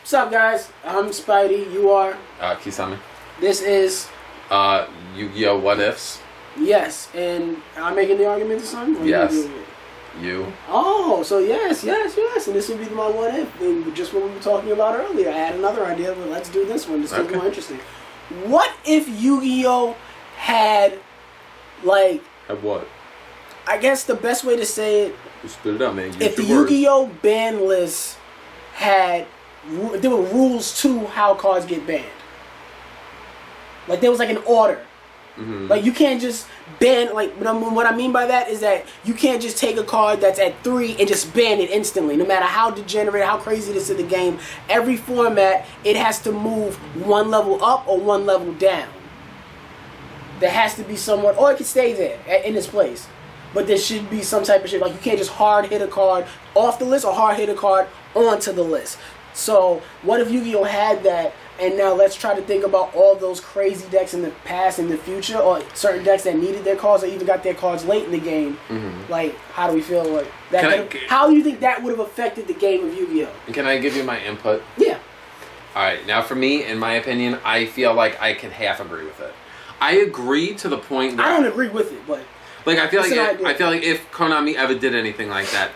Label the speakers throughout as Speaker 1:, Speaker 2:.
Speaker 1: What's up, guys? I'm Spidey. You are?
Speaker 2: Kisame.
Speaker 1: This is...
Speaker 2: Yu-Gi-Oh! What Ifs?
Speaker 1: Yes, and I'm making the argument this time?
Speaker 2: Yes. You.
Speaker 1: Oh, so yes. And this will be my what if. And just what we were talking about earlier. I had another idea, but let's do this one. This is more interesting. What if Yu-Gi-Oh! Had, like...
Speaker 2: Had what?
Speaker 1: I guess the best way to say it...
Speaker 2: Spit it out, man.
Speaker 1: If the Yu-Gi-Oh! Ban list had... There were rules to how cards get banned. Like, there was like an order. Mm-hmm. Like, you can't just ban... Like, what I mean by that is that you can't just take a card that's at 3 and just ban it instantly. No matter how degenerate, how crazy it is to the game, every format, it has to move one level up or one level down. There has to be somewhat... Or it can stay there in its place. But there should be some type of shit. Like, you can't just hard hit a card off the list or hard hit a card onto the list. So, what if Yu-Gi-Oh! Had that, and now let's try to think about all those crazy decks in the past and the future, or certain decks that needed their cards or even got their cards late in the game. Mm-hmm. Like, how do we feel like that? How do you think that would have affected the game of Yu-Gi-Oh?
Speaker 2: Can I give you my input?
Speaker 1: Yeah.
Speaker 2: Alright, now for me, in my opinion, I feel like I can half agree with it. I agree to the point that...
Speaker 1: I don't agree with it, but...
Speaker 2: Like, I feel like if Konami ever did anything like that,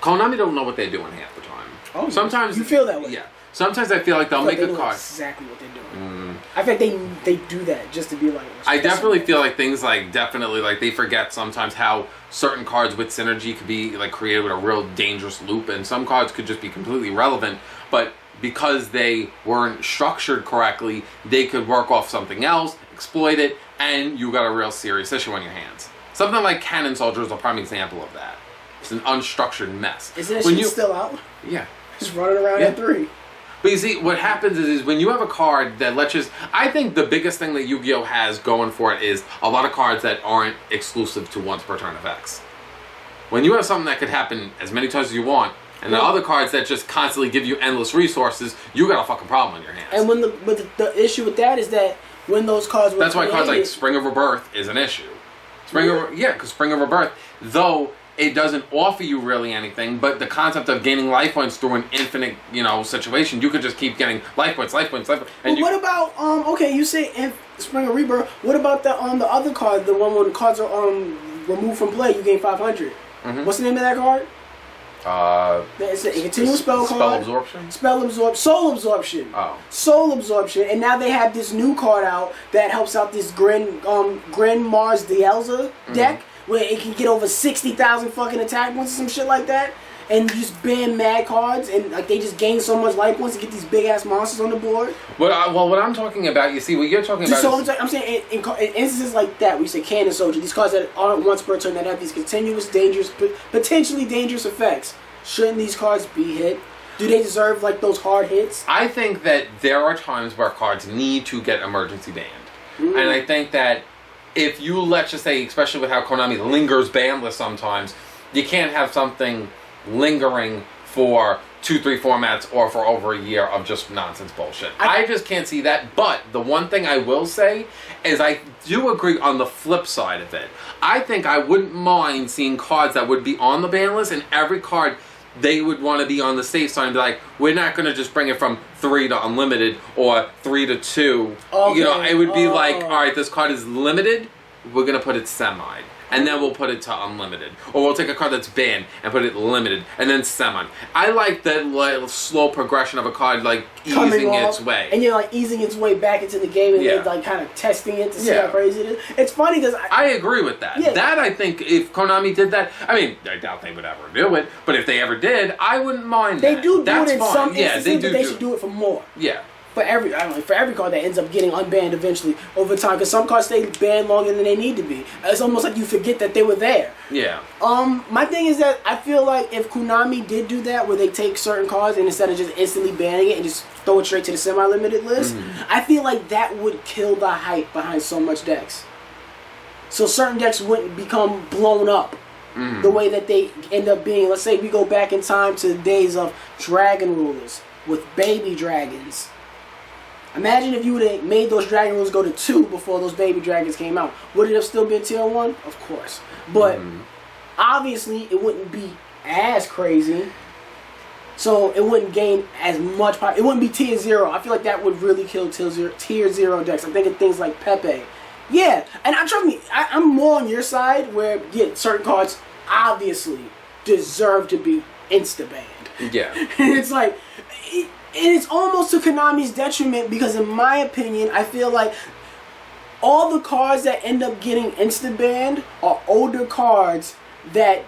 Speaker 2: Konami don't know what they're doing half the time.
Speaker 1: Oh,
Speaker 2: sometimes
Speaker 1: you feel that way.
Speaker 2: Yeah. Sometimes I feel like they'll make a card.
Speaker 1: Exactly what they're doing. I think they do that just to be like.
Speaker 2: I definitely feel like things like they forget sometimes how certain cards with synergy could be like created with a real dangerous loop, and some cards could just be completely relevant, but because they weren't structured correctly, they could work off something else, exploit it, and you got a real serious issue on your hands. Something like Cannon Soldier is a prime example of that. It's an unstructured mess.
Speaker 1: Is that shit still out?
Speaker 2: Yeah.
Speaker 1: Just running around at 3.
Speaker 2: But you see, what happens is when you have a card that lets you... I think the biggest thing that Yu-Gi-Oh! Has going for it is a lot of cards that aren't exclusive to once per turn effects. When you have something that could happen as many times as you want, and the other cards that just constantly give you endless resources, you got a fucking problem on your hands.
Speaker 1: And when the issue with that is that when those cards were
Speaker 2: That's why cards like Spring of Rebirth is an issue. Because Spring of Rebirth, though... It doesn't offer you really anything, but the concept of gaining life points through an infinite, situation, you could just keep getting life points. And
Speaker 1: what about okay, you say in Spring of Rebirth. What about the other card, the one when cards are removed from play, you gain 500. Mm-hmm. What's the name of that card? It's a continuous spell card. Soul Absorption.
Speaker 2: Oh.
Speaker 1: Soul Absorption, and now they have this new card out that helps out this Grand Mars Dielza deck. Mm-hmm. Where it can get over 60,000 fucking attack points or some shit like that. And you just ban mad cards and like they just gain so much life points to get these big ass monsters on the board.
Speaker 2: What I'm talking about, you see, what you're talking about
Speaker 1: I'm saying in instances like that, we say Cannon Soldier, these cards that aren't once per turn that have these continuous dangerous, potentially dangerous effects. Shouldn't these cards be hit? Do they deserve like those hard hits?
Speaker 2: I think that there are times where cards need to get emergency banned. Mm. And I think that if you, let's just say, especially with how Konami lingers Banlist sometimes, you can't have something lingering for 2-3 formats or for over a year of just nonsense bullshit. I just can't see that. But the one thing I will say is I do agree on the flip side of it. I think I wouldn't mind seeing cards that would be on the ban list, and every card they would want to be on the safe side and be like, we're not going to just bring it from 3 to unlimited or 3 to 2. Okay. It would be like, all right, this card is limited, we're going to put it semi. And then we'll put it to unlimited. Or we'll take a card that's banned and put it limited and then semi. I like that slow progression of a card easing its way.
Speaker 1: And you're easing its way back into the game and you're kind of testing it to see how crazy it is. It's funny because
Speaker 2: I agree with that. Yeah. That I think if Konami did that, I doubt they would ever do it, but if they ever did, I wouldn't mind that.
Speaker 1: They do
Speaker 2: That's
Speaker 1: it in
Speaker 2: fine.
Speaker 1: some
Speaker 2: instances,
Speaker 1: but they should do it for more.
Speaker 2: Yeah.
Speaker 1: For every card that ends up getting unbanned eventually over time, because some cards stay banned longer than they need to be. It's almost like you forget that they were there.
Speaker 2: Yeah.
Speaker 1: My thing is that I feel like if Konami did do that, where they take certain cards and instead of just instantly banning it and just throw it straight to the semi-limited list, I feel like that would kill the hype behind so much decks. So certain decks wouldn't become blown up the way that they end up being. Let's say we go back in time to the days of Dragon Rulers with baby dragons. Imagine if you would have made those Dragon Rulers go to 2 before those baby dragons came out. Would it have still been tier 1? Of course. But obviously it wouldn't be as crazy. So it wouldn't gain as much power. It wouldn't be tier 0. I feel like that would really kill tier 0 decks. I'm thinking things like Pepe. Yeah, and trust me, I'm more on your side where, yeah, certain cards obviously deserve to be insta-banned.
Speaker 2: Yeah.
Speaker 1: And it's like, and it's almost to Konami's detriment because in my opinion, I feel like all the cards that end up getting insta-banned are older cards that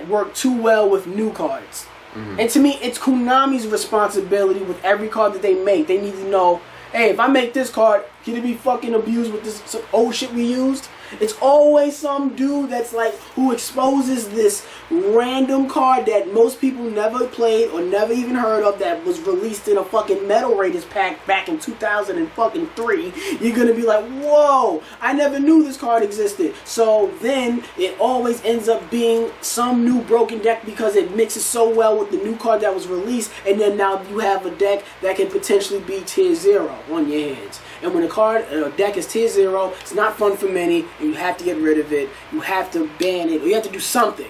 Speaker 1: work too well with new cards. Mm-hmm. And to me, it's Konami's responsibility with every card that they make. They need to know, hey, if I make this card, can it be fucking abused with this old shit we used? It's always some dude that's like, who exposes this random card that most people never played or never even heard of that was released in a fucking Metal Raiders pack back in 2003. You're gonna be like, whoa, I never knew this card existed. So then it always ends up being some new broken deck because it mixes so well with the new card that was released, and then now you have a deck that can potentially be tier 0 on your hands. And when a deck is tier 0, it's not fun for many, and you have to get rid of it. You have to ban it, or you have to do something.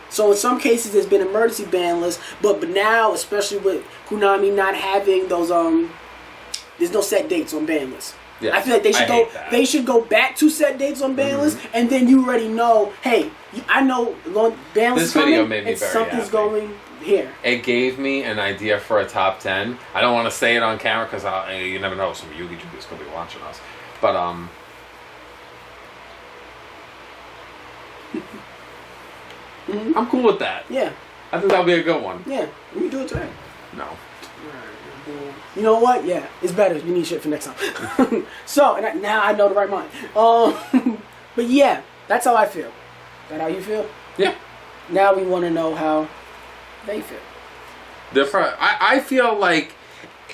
Speaker 1: So in some cases, there's been emergency ban lists, but now, especially with Konami not having those, there's no set dates on ban lists. Yeah, I feel like they should go back to set dates on ban lists, and then you already know, hey, I know ban lists coming, and something's going here.
Speaker 2: It gave me an idea for a top 10. I don't want to say it on camera because you never know, some Yugi Jugi's going to be watching us. But I'm cool with that.
Speaker 1: Yeah.
Speaker 2: I think that'll be a good one.
Speaker 1: Yeah. We can do it today.
Speaker 2: No.
Speaker 1: You know what? Yeah. It's better. You need shit for next time. So, and now I know the right mind. But yeah, that's how I feel. Is that how you feel?
Speaker 2: Yeah.
Speaker 1: Now we want to know how they feel.
Speaker 2: I feel like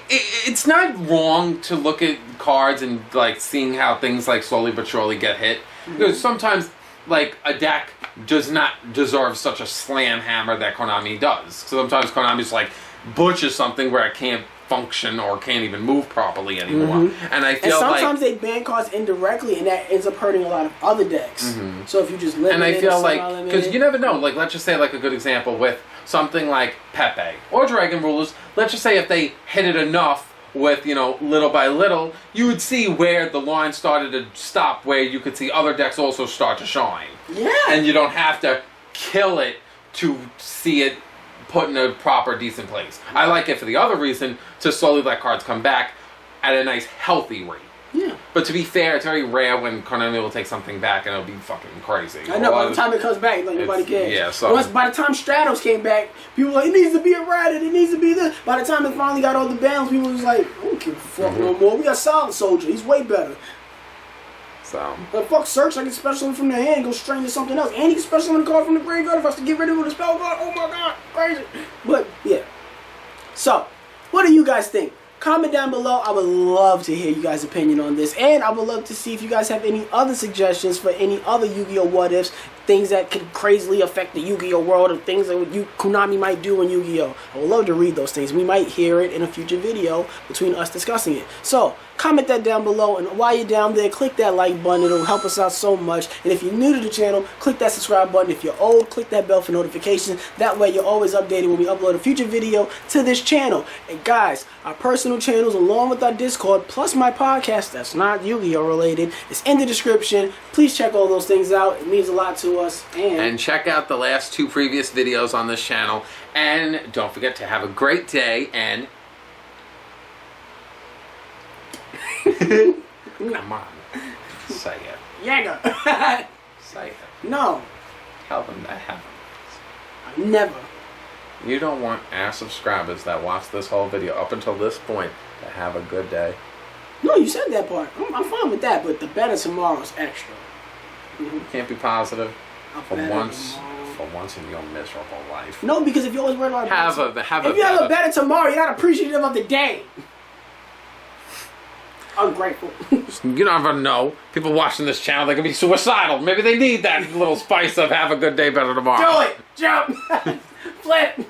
Speaker 2: it's not wrong to look at cards and like seeing how things like slowly but surely get hit. Mm-hmm. Because sometimes like a deck does not deserve such a slam hammer that Konami does. So sometimes Konami's like butchers something where it can't function or can't even move properly anymore. Mm-hmm. And I feel
Speaker 1: sometimes they ban cards indirectly, and that ends up hurting a lot of other decks. Mm-hmm. So if you just limit,
Speaker 2: and I feel like because you never know. Like let's just say like a good example with something like Pepe or Dragon Rulers. Let's just say if they hit it enough with, little by little, you would see where the line started to stop, where you could see other decks also start to shine.
Speaker 1: Yeah.
Speaker 2: And you don't have to kill it to see it put in a proper, decent place. I like it for the other reason, to slowly let cards come back at a nice, healthy rate.
Speaker 1: Yeah.
Speaker 2: But to be fair, it's very rare when Konami will take something back and it'll be fucking crazy.
Speaker 1: I know, by the time it comes back, like nobody cares.
Speaker 2: Yeah, so.
Speaker 1: By the time Stratos came back, people were like, it needs to be errated, it needs to be this. By the time it finally got all the bans, people was like, I don't give a fuck no more. We got Solid Soldier, he's way better.
Speaker 2: So.
Speaker 1: But fuck Search, I can special him from the hand, go straight into something else. And he can special him a card from the graveyard if I was to get rid of it with a spell card. Oh my god, crazy. But, yeah. So, what do you guys think? Comment down below. I would love to hear you guys' opinion on this. And I would love to see if you guys have any other suggestions for any other Yu-Gi-Oh! What Ifs. Things that could crazily affect the Yu-Gi-Oh! World, or things that Konami might do in Yu-Gi-Oh! I would love to read those things. We might hear it in a future video between us discussing it. So, comment that down below. And while you're down there, click that like button. It'll help us out so much. And if you're new to the channel, click that subscribe button. If you're old, click that bell for notifications. That way you're always updated when we upload a future video to this channel. And guys, our personal channels along with our Discord, plus my podcast that's not Yu-Gi-Oh! Related, is in the description. Please check all those things out. It means a lot to us.
Speaker 2: And check out the last 2 previous videos on this channel. And don't forget to have a great day and... Come on. Say it.
Speaker 1: Yaga.
Speaker 2: Say it.
Speaker 1: No.
Speaker 2: Tell them that happens.
Speaker 1: Never.
Speaker 2: You don't want our subscribers that watch this whole video up until this point to have a good day.
Speaker 1: No, you said that part. I'm fine with that, but the better tomorrow's extra.
Speaker 2: Mm-hmm. Can't be positive for once in your miserable life.
Speaker 1: No, because if you always worry about
Speaker 2: if
Speaker 1: you have a better tomorrow, you're not appreciative of the day. Ungrateful.
Speaker 2: You never know. People watching this channel, they could be suicidal. Maybe they need that little spice of have a good day, better tomorrow.
Speaker 1: Do it. Jump. Flip.